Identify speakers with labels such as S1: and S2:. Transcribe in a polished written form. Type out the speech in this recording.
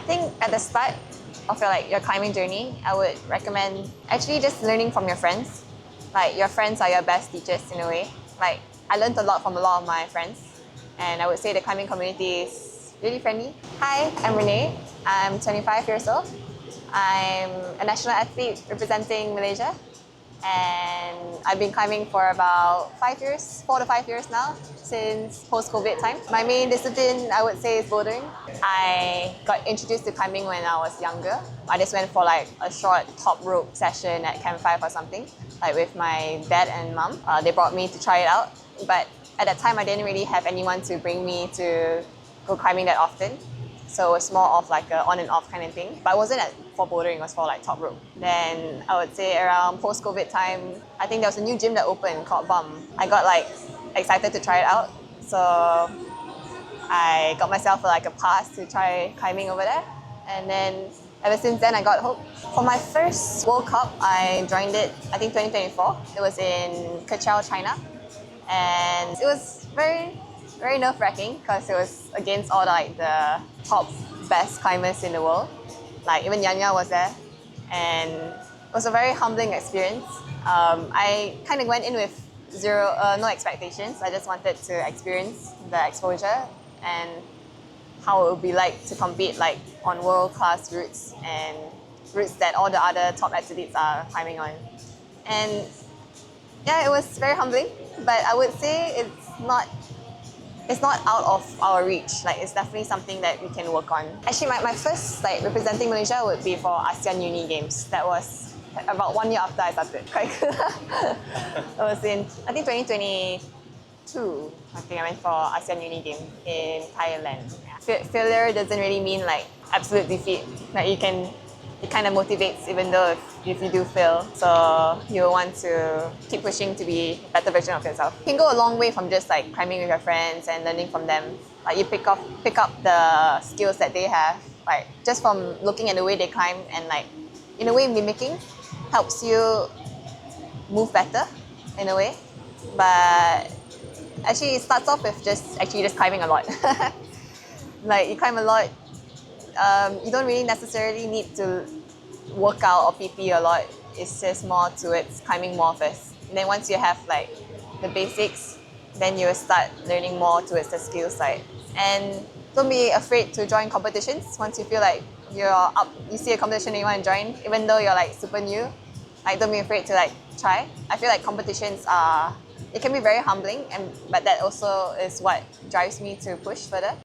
S1: think at the start of your climbing journey, I would recommend actually just learning from your friends. Like your friends are your best teachers in a way. Like I learned a lot from a lot of my friends, and I would say the climbing community is really friendly. Hi, I'm Renee. I'm 25 years old. I'm a national athlete representing Malaysia, and I've been climbing for about 5 years, 4 to 5 years now, since post-COVID time. My main discipline, I would say, is bouldering. I got introduced to climbing when I was younger. I just went for like a short top rope session at Camp 5 or something, like with my dad and mum. They brought me to try it out, but at that time I didn't really have anyone to bring me to go climbing that often. So it was more of like a on and off kind of thing. But it wasn't for bouldering, it was for like top rope. Then I would say around post-COVID time, I think there was a new gym that opened called BUM. I got like excited to try it out. So I got myself like a pass to try climbing over there. And then ever since then I got hooked. For my first World Cup, I joined it, I think 2024. It was in Kachao, China. And it was very nerve-wracking because it was against all like the top best climbers in the world. Like even Yanya was there, and it was a very humbling experience. I kind of went in with no expectations. I just wanted to experience the exposure and how it would be like to compete like on world-class routes and routes that all the other top athletes are climbing on. And yeah, it was very humbling, but I would say it's not out of our reach. Like it's definitely something that we can work on. Actually, my first like representing Malaysia would be for ASEAN Uni Games. That was about 1 year after I started. It was in I think 2022. I think I went for ASEAN Uni Game in Thailand. Failure doesn't really mean like absolute defeat. Like it kind of motivates even though if you do fail. So you want to keep pushing to be a better version of yourself. You can go a long way from just like climbing with your friends and learning from them. Like you pick up the skills that they have, like just from looking at the way they climb, and like in a way mimicking helps you move better in a way. But actually it starts off with just climbing a lot. Like you climb a lot, you don't really necessarily need to work out or PP a lot. It's just more towards climbing more first. And then once you have like the basics, then you will start learning more towards the skill side. And don't be afraid to join competitions once you feel like you're up. You see a competition and you want to join, even though you're like super new. Like don't be afraid to like try. I feel like competitions it can be very humbling, but that also is what drives me to push further.